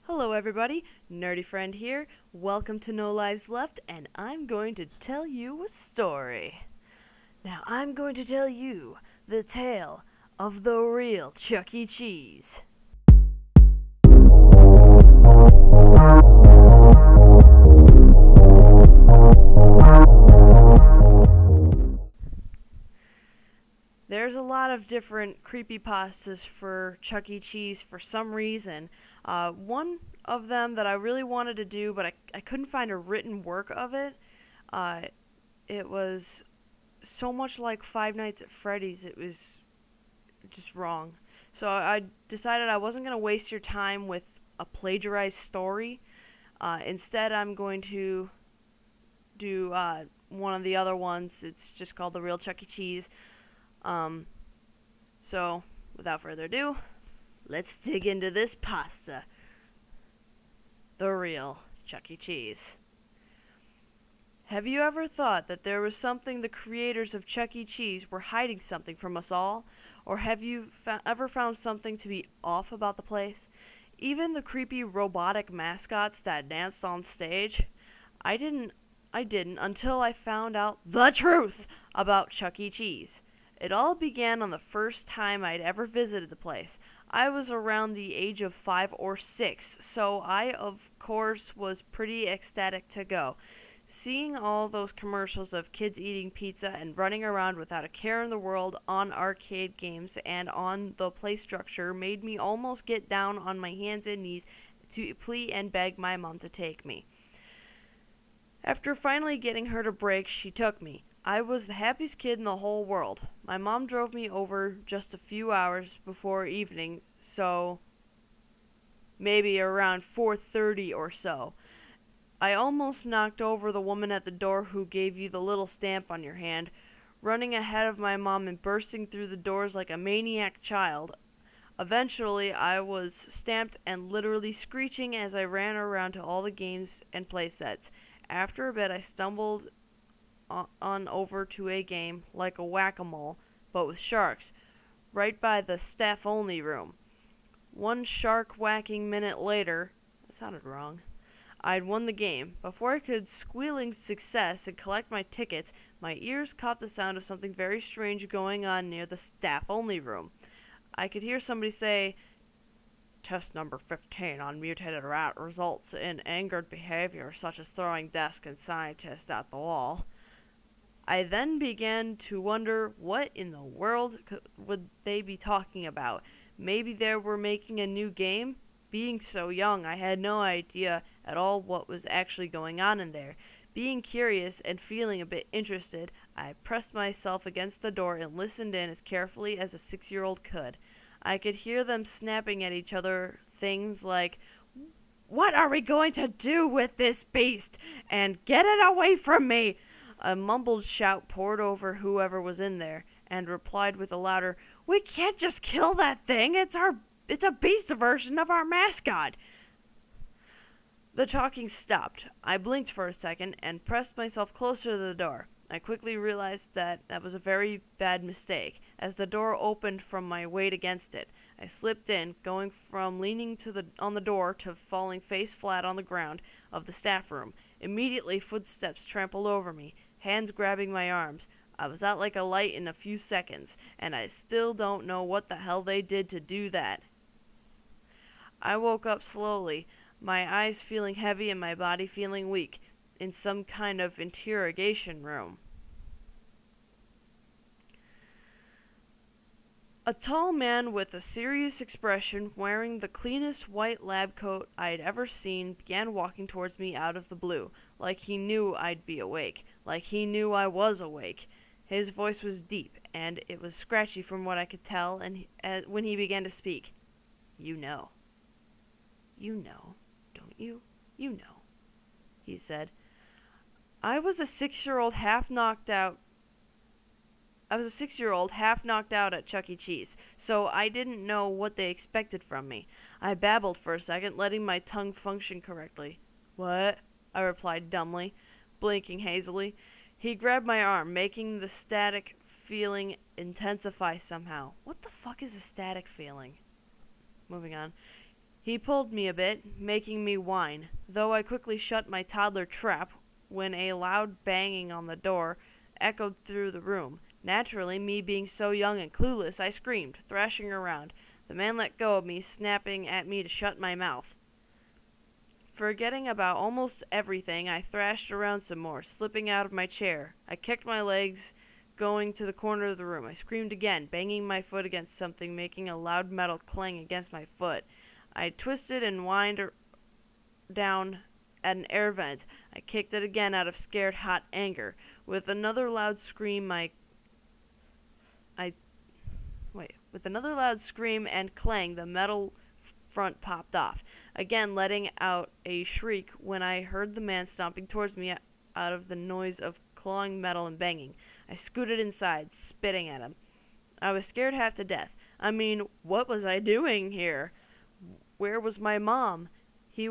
Hello everybody, Nerdy Friend here. Welcome to No Lives Left, and I'm going to tell you a story. Now I'm going to tell you the tale of the real Chuck E. Cheese. There's a lot of different creepypastas for Chuck E. Cheese for some reason. One of them that I really wanted to do, but I couldn't find a written work of it. Uh, it was so much like Five Nights at Freddy's, it was just wrong. So I decided I wasn't going to waste your time with a plagiarized story. Instead, I'm going to do one of the other ones. It's just called The Real Chuck E. Cheese. So, without further ado, let's dig into this pasta. The real Chuck E. Cheese. Have you ever thought that there was something the creators of Chuck E. Cheese were hiding something from us all? Or have you ever found something to be off about the place? Even the creepy robotic mascots that danced on stage? I didn't until I found out the truth about Chuck E. Cheese. It all began on the first time I'd ever visited the place. I was around the age of 5 or 6, so I, of course, was pretty ecstatic to go. Seeing all those commercials of kids eating pizza and running around without a care in the world on arcade games and on the play structure made me almost get down on my hands and knees to plead and beg my mom to take me. After finally getting her to break, she took me. I was the happiest kid in the whole world. My mom drove me over just a few hours before evening, so maybe around 4:30 or so. I almost knocked over the woman at the door who gave you the little stamp on your hand. Running ahead of my mom and bursting through the doors like a maniac child. Eventually, I was stamped and literally screeching as I ran around to all the games and play sets. After a bit, I stumbled on over to a game like a whack-a-mole, but with sharks, right by the staff-only room. One shark-whacking minute later, that sounded wrong, I'd won the game. Before I could squealing success and collect my tickets, my ears caught the sound of something very strange going on near the staff-only room. I could hear somebody say, "Test number 15 on mutated rat results in angered behavior such as throwing desk and scientists at the wall." I then began to wonder what in the world would they be talking about. Maybe they were making a new game? Being so young, I had no idea at all what was actually going on in there. Being curious and feeling a bit interested, I pressed myself against the door and listened in as carefully as a 6-year-old could. I could hear them snapping at each other things like, "What are we going to do with this beast?" and "Get it away from me!" A mumbled shout poured over whoever was in there, and replied with a louder, "We can't just kill that thing! It's a beast version of our mascot!" The talking stopped. I blinked for a second, and pressed myself closer to the door. I quickly realized that was a very bad mistake, as the door opened from my weight against it. I slipped in, going from leaning on the door to falling face flat on the ground of the staff room. Immediately, footsteps trampled over me, hands grabbing my arms. I was out like a light in a few seconds, and I still don't know what the hell they did to do that. I woke up slowly, my eyes feeling heavy and my body feeling weak, in some kind of interrogation room. A tall man with a serious expression, wearing the cleanest white lab coat I'd ever seen, began walking towards me out of the blue, like he knew I'd be awake, like he knew I was awake. His voice was deep, and it was scratchy from what I could tell, and when he began to speak. "You know. You know, don't you? You know," he said. I was a 6-year-old half knocked out at Chuck E. Cheese, so I didn't know what they expected from me. I babbled for a second, letting my tongue function correctly. "What?" I replied dumbly, blinking hazily. He grabbed my arm, making the static feeling intensify somehow. What the fuck is a static feeling? Moving on. He pulled me a bit, making me whine, though I quickly shut my toddler trap when a loud banging on the door echoed through the room. Naturally, me being so young and clueless, I screamed, thrashing around. The man let go of me, snapping at me to shut my mouth. Forgetting about almost everything, I thrashed around some more, slipping out of my chair. I kicked my legs, going to the corner of the room. I screamed again, banging my foot against something, making a loud metal clang against my foot. I twisted and whined down at an air vent. I kicked it again out of scared hot anger. With another loud scream, with another loud scream and clang, the metal front popped off, again letting out a shriek when I heard the man stomping towards me out of the noise of clawing metal and banging. I scooted inside, spitting at him. I was scared half to death. I mean, what was I doing here? Where was my mom? He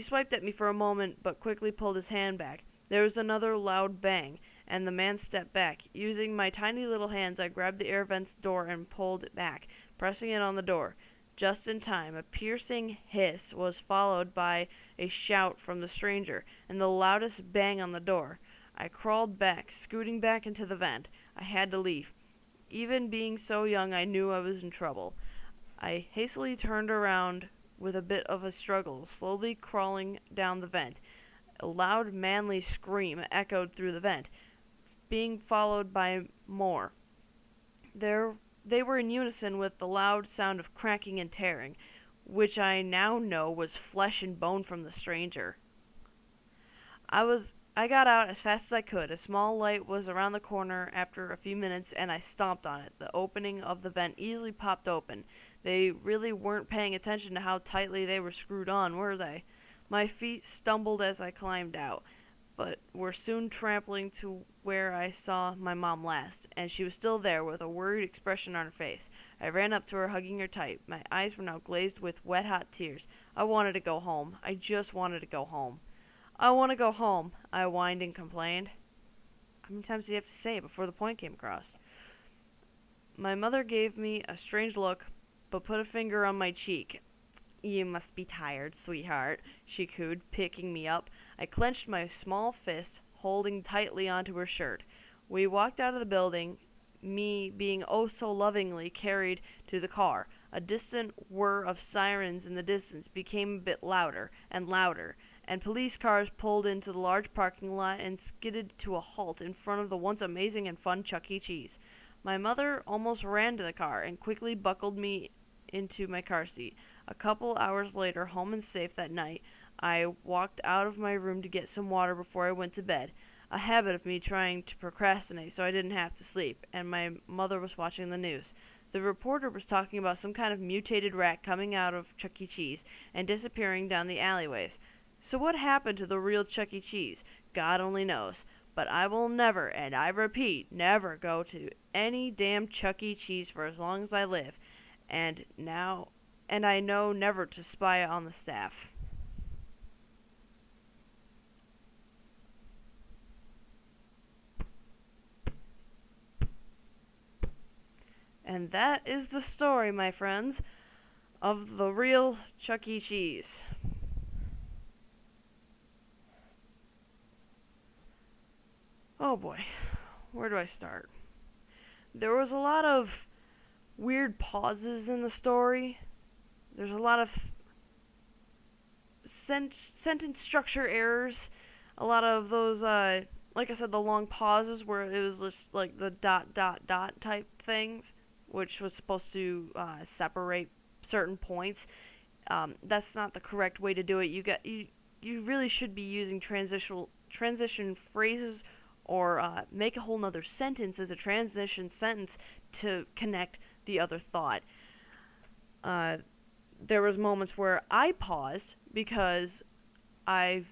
swiped at me for a moment, but quickly pulled his hand back. There was another loud bang, and the man stepped back. Using my tiny little hands, I grabbed the air vent's door and pulled it back, pressing it on the door. Just in time, a piercing hiss was followed by a shout from the stranger, and the loudest bang on the door. I crawled back, scooting back into the vent. I had to leave. Even being so young, I knew I was in trouble. I hastily turned around with a bit of a struggle, slowly crawling down the vent. A loud, manly scream echoed through the vent, being followed by more. They were in unison with the loud sound of cracking and tearing, which I now know was flesh and bone from the stranger. I got out as fast as I could. A small light was around the corner after a few minutes, and I stomped on it. The opening of the vent easily popped open. They really weren't paying attention to how tightly they were screwed on, were they? My feet stumbled as I climbed out, but were soon trampling to where I saw my mom last, and she was still there with a worried expression on her face. I ran up to her, hugging her tight. My eyes were now glazed with wet-hot tears. I wanted to go home. I just wanted to go home. I want to go home, I whined and complained. How many times did you have to say it before the point came across? My mother gave me a strange look, but put a finger on my cheek. You must be tired, sweetheart, she cooed, picking me up. I clenched my small fist, holding tightly onto her shirt. We walked out of the building, me being oh so lovingly carried to the car. A distant whir of sirens in the distance became a bit louder and louder, and police cars pulled into the large parking lot and skidded to a halt in front of the once amazing and fun Chuck E. Cheese. My mother almost ran to the car and quickly buckled me into my car seat. A couple hours later, home and safe that night, I walked out of my room to get some water before I went to bed, a habit of me trying to procrastinate so I didn't have to sleep, and my mother was watching the news. The reporter was talking about some kind of mutated rat coming out of Chuck E. Cheese and disappearing down the alleyways. So what happened to the real Chuck E. Cheese? God only knows. But I will never, and I repeat, never go to any damn Chuck E. Cheese for as long as I live. And I know never to spy on the staff. And that is the story, my friends, of the real Chuck E. Cheese. Oh boy, where do I start? There was a lot of weird pauses in the story. There's a lot of sentence structure errors. A lot of those, like I said, the long pauses where it was just like the ... type things, which was supposed to separate certain points. That's not the correct way to do it. You really should be using transition phrases, or make a whole nother sentence as a transition sentence to connect the other thought. There was moments where I paused because I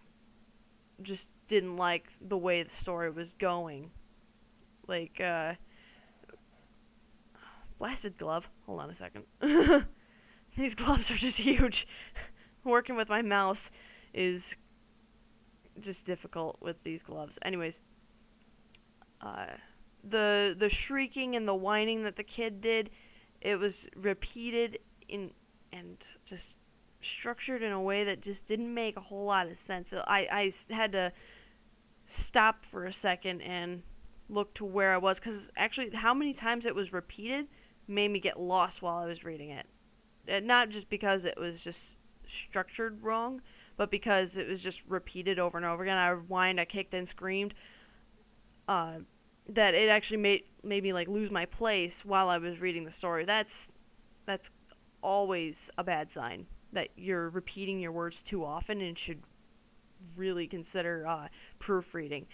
just didn't like the way the story was going. Like, blasted glove. Hold on a second. These gloves are just huge. Working with my mouse is just difficult with these gloves. Anyways, the shrieking and the whining that the kid did, it was repeated and just structured in a way that just didn't make a whole lot of sense. I had to stop for a second and look to where I was, because actually how many times it was repeated made me get lost while I was reading it. Not just because it was just structured wrong, but because it was just repeated over and over again. I whined, I kicked and screamed. That it actually made me like lose my place while I was reading the story. That's always a bad sign, that you're repeating your words too often, and should really consider proofreading.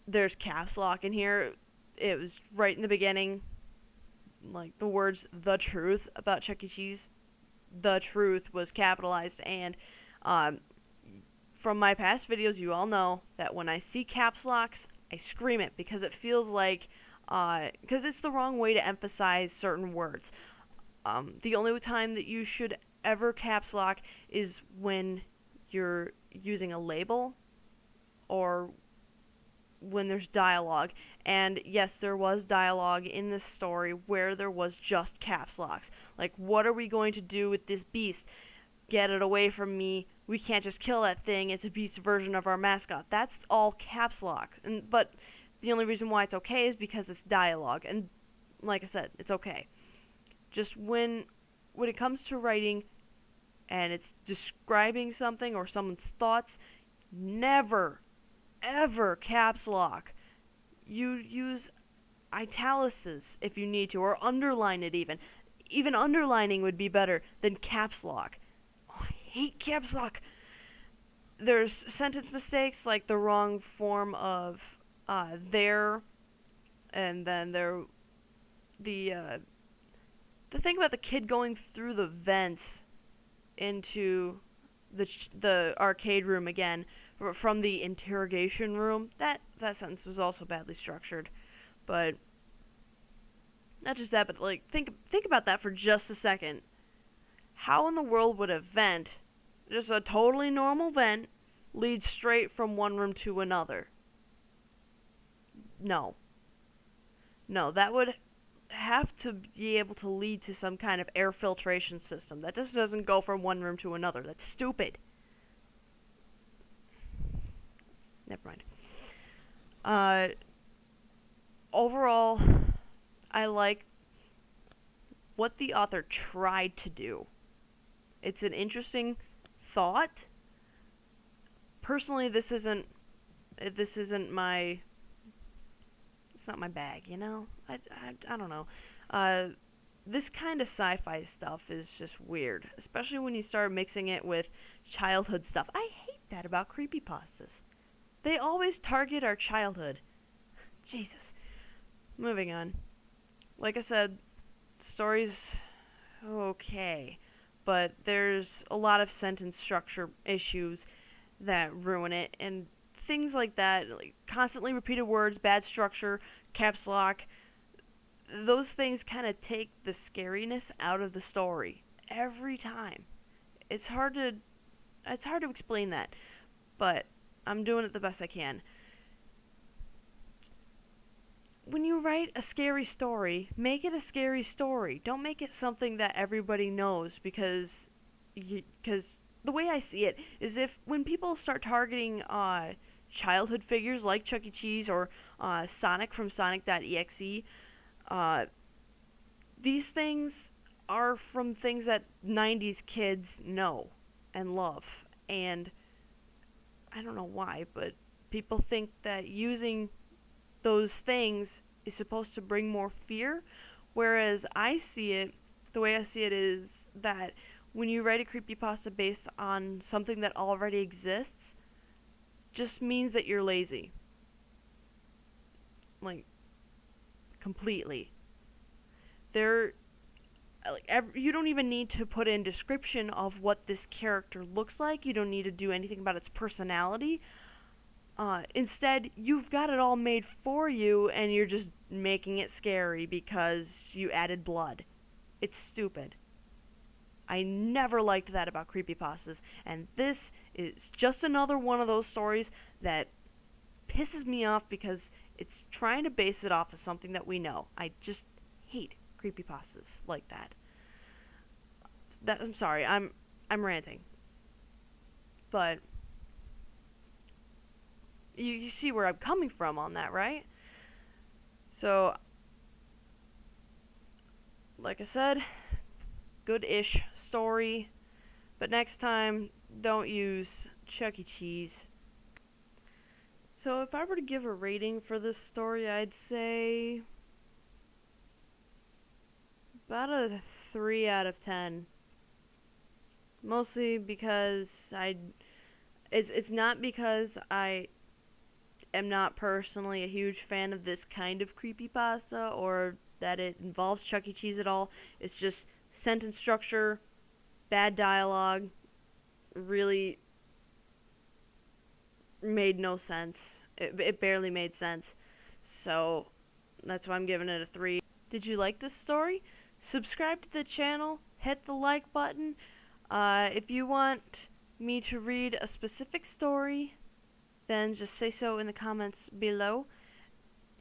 There's caps lock in here. It was right in the beginning, like the words "the truth" about Chuck E. Cheese. The truth was capitalized, and from my past videos, you all know that when I see caps locks, I scream it, because it feels like, because it's the wrong way to emphasize certain words. The only time that you should ever caps lock is when you're using a label, or when there's dialogue. And yes, there was dialogue in this story where there was just caps locks. Like, what are we going to do with this beast? Get it away from me. We can't just kill that thing. It's a beast version of our mascot. That's all caps lock. But the only reason why it's okay is because it's dialogue. And like I said, it's okay. Just when it comes to writing and it's describing something or someone's thoughts, never, ever caps lock. You use italics if you need to, or underline it even. Even underlining would be better than caps lock. Oh, I hate caps lock. There's sentence mistakes, like the wrong form of there, and then the thing about the kid going through the vents into the arcade room again from the interrogation room. That sentence was also badly structured. But not just that, but like think about that for just a second. How in the world would a vent, just a totally normal vent, lead straight from one room to another? No, that would have to be able to lead to some kind of air filtration system. That just doesn't go from one room to another. That's stupid. Never mind. Overall, I like what the author tried to do. It's an interesting thought. Personally, this isn't my... It's not my bag, you know? I don't know. This kind of sci-fi stuff is just weird, especially when you start mixing it with childhood stuff. I hate that about creepypastas. They always target our childhood. Jesus. Moving on. Like I said, story's okay, but there's a lot of sentence structure issues that ruin it, and things like that, like constantly repeated words, bad structure, caps lock, those things kind of take the scariness out of the story every time. It's hard to explain that, but I'm doing it the best I can. When you write a scary story, make it a scary story. Don't make it something that everybody knows, because the way I see it is, if when people start targeting childhood figures like Chuck E. Cheese or Sonic from Sonic.exe, these things are from things that 90s kids know and love, and I don't know why, but people think that using those things is supposed to bring more fear, whereas the way I see it is that when you write a creepypasta based on something that already exists, just means that you're lazy. Like, completely. You don't even need to put in description of what this character looks like. You don't need to do anything about its personality. Instead, you've got it all made for you, and you're just making it scary because you added blood. It's stupid. I never liked that about creepypastas, and this is just another one of those stories that pisses me off because it's trying to base it off of something that we know. I just hate creepypastas like that. I'm sorry, I'm ranting. But you see where I'm coming from on that, right? So, like I said, good-ish story, but next time, don't use Chuck E. Cheese. So if I were to give a rating for this story, I'd say about a 3 out of 10. Mostly because it's not because I am not personally a huge fan of this kind of creepypasta or that it involves Chuck E. Cheese at all. It's just sentence structure, bad dialogue, really made no sense. It barely made sense. So that's why I'm giving it a 3. Did you like this story? Subscribe to the channel, hit the like button. If you want me to read a specific story, then just say so in the comments below.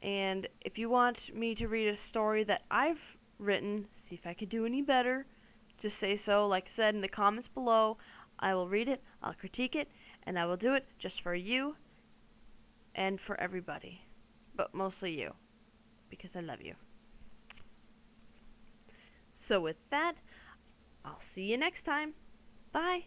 And if you want me to read a story that I've written, see if I could do any better, just say so. Like I said, in the comments below, I will read it, I'll critique it, and I will do it just for you and for everybody. But mostly you, because I love you. So with that, I'll see you next time. Bye.